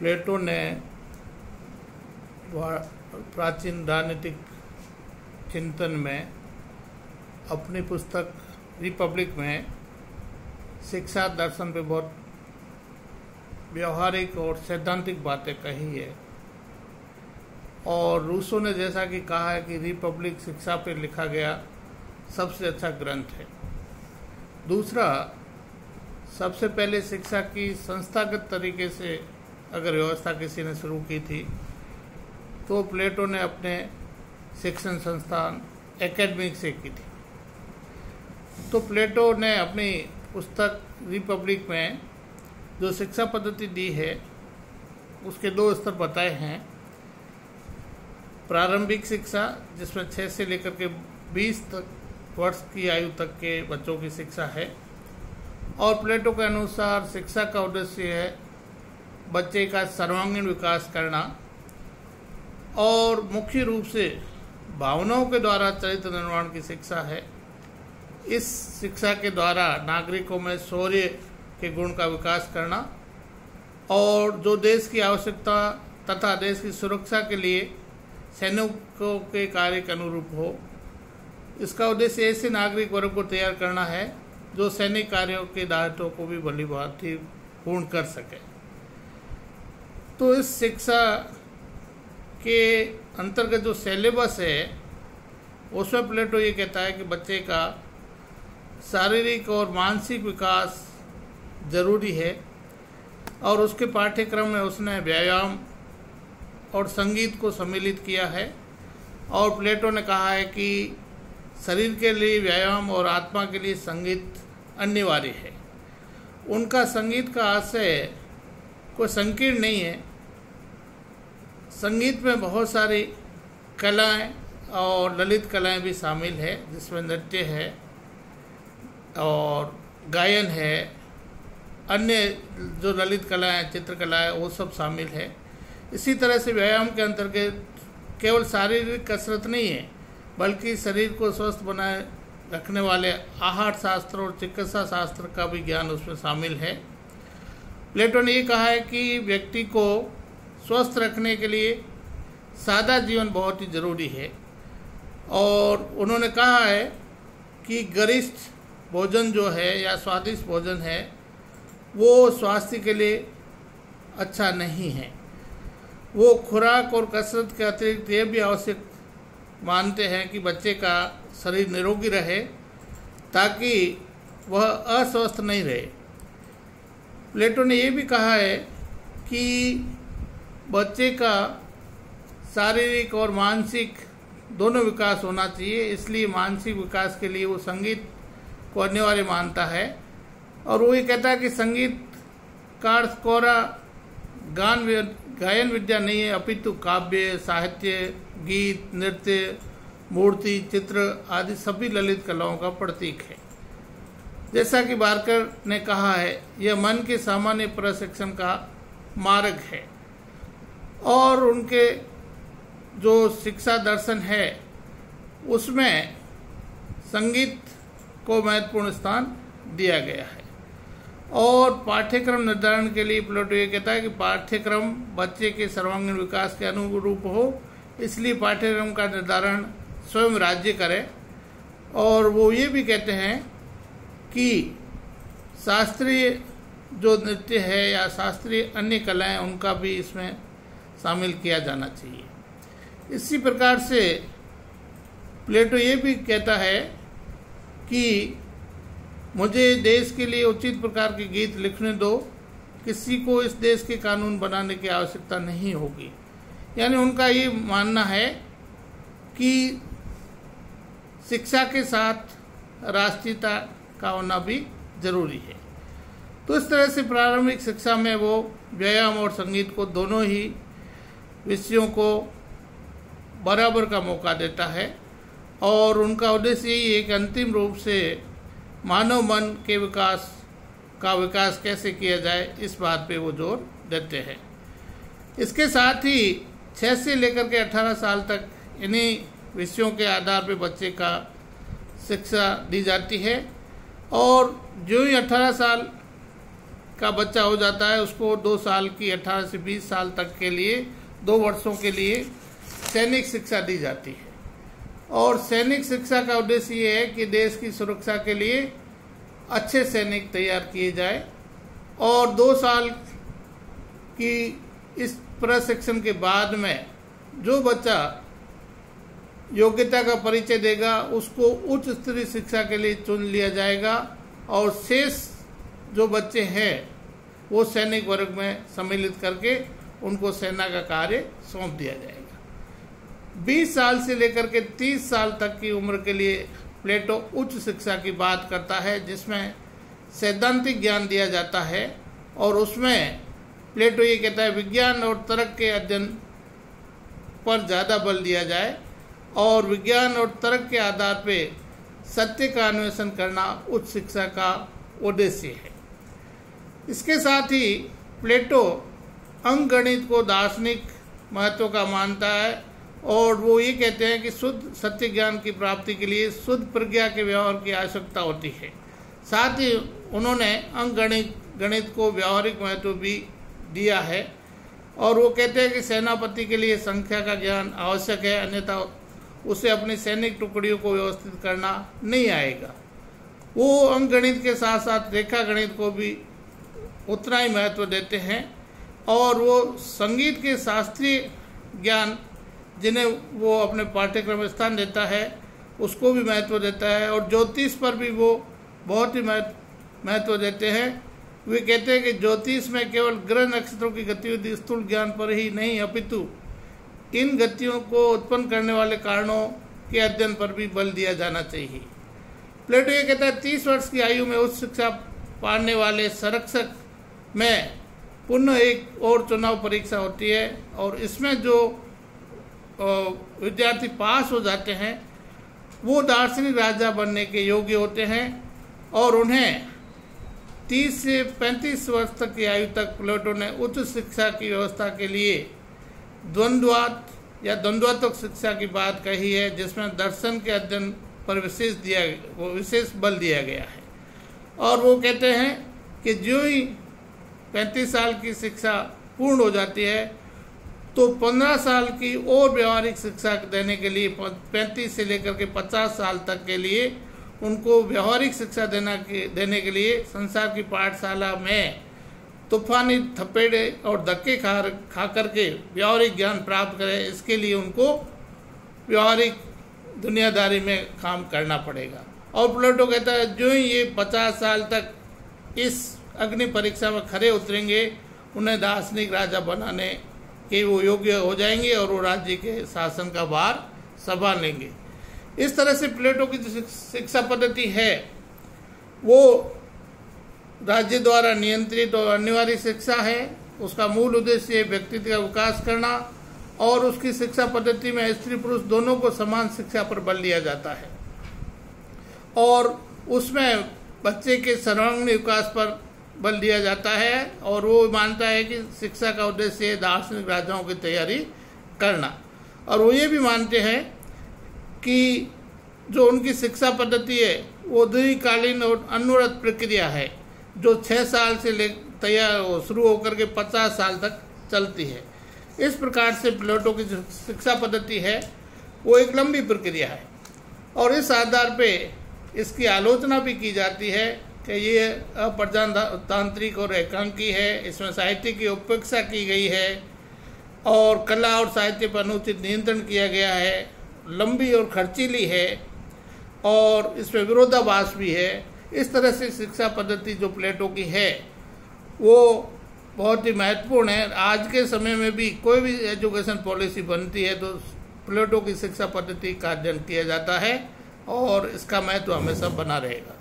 प्लेटो ने प्राचीन राजनीतिक चिंतन में अपनी पुस्तक रिपब्लिक में शिक्षा दर्शन पे बहुत व्यवहारिक और सैद्धांतिक बातें कही है। और रूसो ने जैसा कि कहा है कि रिपब्लिक शिक्षा पे लिखा गया सबसे अच्छा ग्रंथ है। दूसरा, सबसे पहले शिक्षा की संस्थागत तरीके से अगर व्यवस्था किसी ने शुरू की थी तो प्लेटो ने अपने शिक्षण संस्थान एकेडमिक से की थी। तो प्लेटो ने अपनी पुस्तक रिपब्लिक में जो शिक्षा पद्धति दी है उसके 2 स्तर बताए हैं। प्रारंभिक शिक्षा, जिसमें 6 से लेकर के 20 वर्ष की आयु तक के बच्चों की शिक्षा है, और प्लेटो के अनुसार शिक्षा का उद्देश्य है बच्चे का सर्वांगीण विकास करना और मुख्य रूप से भावनाओं के द्वारा चरित्र निर्माण की शिक्षा है। इस शिक्षा के द्वारा नागरिकों में शौर्य के गुण का विकास करना और जो देश की आवश्यकता तथा देश की सुरक्षा के लिए सैनिकों के कार्य के अनुरूप हो। इसका उद्देश्य ऐसे नागरिक वर्ग को तैयार करना है जो सैनिक कार्यों के दायित्वों को भी भलीभांति पूर्ण कर सके। तो इस शिक्षा के अंतर्गत जो सिलेबस है उसमें प्लेटो ये कहता है कि बच्चे का शारीरिक और मानसिक विकास जरूरी है, और उसके पाठ्यक्रम में उसने व्यायाम और संगीत को सम्मिलित किया है। और प्लेटो ने कहा है कि शरीर के लिए व्यायाम और आत्मा के लिए संगीत अनिवार्य है। उनका संगीत का आशय कोई संकीर्ण नहीं है। संगीत में बहुत सारी कलाएं और ललित कलाएं भी शामिल है, जिसमें नृत्य है और गायन है, अन्य जो ललित कलाएं, चित्रकला है, वो सब शामिल है। इसी तरह से व्यायाम के अंतर्गत केवल शारीरिक कसरत नहीं है, बल्कि शरीर को स्वस्थ बनाए रखने वाले आहार शास्त्र और चिकित्सा शास्त्र का भी ज्ञान उसमें शामिल है। प्लेटो ने ये कहा है कि व्यक्ति को स्वस्थ रखने के लिए सादा जीवन बहुत ही जरूरी है, और उन्होंने कहा है कि गरिष्ठ भोजन जो है या स्वादिष्ट भोजन है वो स्वास्थ्य के लिए अच्छा नहीं है। वो खुराक और कसरत के अतिरिक्त ये भी आवश्यक मानते हैं कि बच्चे का शरीर निरोगी रहे ताकि वह अस्वस्थ नहीं रहे। प्लेटो ने यह भी कहा है कि बच्चे का शारीरिक और मानसिक दोनों विकास होना चाहिए, इसलिए मानसिक विकास के लिए वो संगीत को अनिवार्य मानता है। और वो ये कहता है कि संगीत का अर्थ कोरा गायन विद्या नहीं है, अपितु काव्य, साहित्य, गीत, नृत्य, मूर्ति, चित्र आदि सभी ललित कलाओं का प्रतीक है। जैसा कि बार्कर ने कहा है, यह मन के सामान्य प्रशिक्षण का मार्ग है। और उनके जो शिक्षा दर्शन है उसमें संगीत को महत्वपूर्ण स्थान दिया गया है। और पाठ्यक्रम निर्धारण के लिए प्लेटो ये कहता है कि पाठ्यक्रम बच्चे के सर्वांगीण विकास के अनुरूप हो, इसलिए पाठ्यक्रम का निर्धारण स्वयं राज्य करे। और वो ये भी कहते हैं कि शास्त्रीय जो नृत्य है या शास्त्रीय अन्य कलाएं उनका भी इसमें शामिल किया जाना चाहिए। इसी प्रकार से प्लेटो ये भी कहता है कि मुझे देश के लिए उचित प्रकार के गीत लिखने दो, किसी को इस देश के कानून बनाने की आवश्यकता नहीं होगी। यानी उनका ये मानना है कि शिक्षा के साथ राष्ट्रीयता का होना भी जरूरी है। तो इस तरह से प्रारंभिक शिक्षा में वो व्यायाम और संगीत को दोनों ही विषयों को बराबर का मौका देता है, और उनका उद्देश्य यही है कि अंतिम रूप से मानव मन के विकास कैसे किया जाए, इस बात पे वो जोर देते हैं। इसके साथ ही 6 से लेकर के 18 साल तक इन्हीं विषयों के आधार पे बच्चे का शिक्षा दी जाती है, और जो ही 18 साल का बच्चा हो जाता है उसको 2 साल की 18 से 20 साल तक के लिए 2 वर्षों के लिए सैनिक शिक्षा दी जाती है। और सैनिक शिक्षा का उद्देश्य ये है कि देश की सुरक्षा के लिए अच्छे सैनिक तैयार किए जाए। और 2 साल की इस प्रशिक्षण के बाद में जो बच्चा योग्यता का परिचय देगा उसको उच्च स्तरीय शिक्षा के लिए चुन लिया जाएगा और शेष जो बच्चे हैं वो सैनिक वर्ग में सम्मिलित करके उनको सेना का कार्य सौंप दिया जाएगा। 20 साल से लेकर के 30 साल तक की उम्र के लिए प्लेटो उच्च शिक्षा की बात करता है, जिसमें सैद्धांतिक ज्ञान दिया जाता है। और उसमें प्लेटो ये कहता है विज्ञान और तर्क के अध्ययन पर ज़्यादा बल दिया जाए और विज्ञान और तर्क के आधार पे सत्य का अन्वेषण करना उच्च शिक्षा का उद्देश्य है। इसके साथ ही प्लेटो अंकगणित को दार्शनिक महत्व का मानता है और वो ये कहते हैं कि शुद्ध सत्य ज्ञान की प्राप्ति के लिए शुद्ध प्रज्ञा के व्यवहार की आवश्यकता होती है। साथ ही उन्होंने गणित को व्यवहारिक महत्व भी दिया है और वो कहते हैं कि सेनापति के लिए संख्या का ज्ञान आवश्यक है, अन्यथा उसे अपनी सैनिक टुकड़ियों को व्यवस्थित करना नहीं आएगा। वो अंकगणित के साथ साथ रेखा गणित को भी उतना ही महत्व देते हैं और वो संगीत के शास्त्रीय ज्ञान जिन्हें वो अपने पाठ्यक्रम में स्थान देता है उसको भी महत्व देता है और ज्योतिष पर भी वो बहुत ही महत्व देते हैं। वे कहते हैं कि ज्योतिष में केवल ग्रह नक्षत्रों की गतिविधि स्थूल ज्ञान पर ही नहीं अपितु इन गतियों को उत्पन्न करने वाले कारणों के अध्ययन पर भी बल दिया जाना चाहिए। प्लेटो ये कहता है 30 वर्ष की आयु में उच्च शिक्षा पाने वाले संरक्षक में पुनः एक और चुनाव परीक्षा होती है और इसमें जो विद्यार्थी पास हो जाते हैं वो दार्शनिक राजा बनने के योग्य होते हैं और उन्हें 30 से 35 वर्ष तक की आयु तक प्लेटो ने उच्च शिक्षा की व्यवस्था के लिए द्वंद्वात्मक शिक्षा की बात कही है, जिसमें दर्शन के अध्ययन पर विशेष बल दिया गया है। और वो कहते हैं कि जो ही 35 साल की शिक्षा पूर्ण हो जाती है तो 15 साल की और व्यवहारिक शिक्षा देने के लिए 35 से लेकर के 50 साल तक के लिए उनको व्यवहारिक शिक्षा देने के लिए संसार की पाठशाला में तूफानी थपेड़े और धक्के खा करके व्यवहारिक ज्ञान प्राप्त करें। इसके लिए उनको व्यवहारिक दुनियादारी में काम करना पड़ेगा। और प्लेटो कहता है जो ही ये 50 साल तक इस अग्नि परीक्षा में खरे उतरेंगे उन्हें दार्शनिक राजा बनाने के वो योग्य हो जाएंगे और वो राज्य के शासन का भार संभाल लेंगे। इस तरह से प्लेटो की जो शिक्षा पद्धति है वो राज्य द्वारा नियंत्रित और अनिवार्य शिक्षा है। उसका मूल उद्देश्य व्यक्तित्व का विकास करना और उसकी शिक्षा पद्धति में स्त्री पुरुष दोनों को समान शिक्षा पर बल दिया जाता है और उसमें बच्चे के सर्वांगीण विकास पर बल दिया जाता है और वो मानता है कि शिक्षा का उद्देश्य दार्शनिक राजाओं की तैयारी करना। और वो ये भी मानते हैं कि जो उनकी शिक्षा पद्धति है वो दीर्घकालीन और अनवरत प्रक्रिया है जो 6 साल से तैयार शुरू होकर के 50 साल तक चलती है। इस प्रकार से प्लेटो की जो शिक्षा पद्धति है वो एक लंबी प्रक्रिया है और इस आधार पे इसकी आलोचना भी की जाती है कि ये अप्रजातांत्रिक और एकांकी है, इसमें साहित्य की उपेक्षा की गई है और कला और साहित्य पर अनुचित नियंत्रण किया गया है, लंबी और खर्चीली है और इसमें विरोधाभास भी है। इस तरह से शिक्षा पद्धति जो प्लेटो की है वो बहुत ही महत्वपूर्ण है। आज के समय में भी कोई भी एजुकेशन पॉलिसी बनती है तो प्लेटो की शिक्षा पद्धति का अध्ययन किया जाता है और इसका महत्व हमेशा बना रहेगा।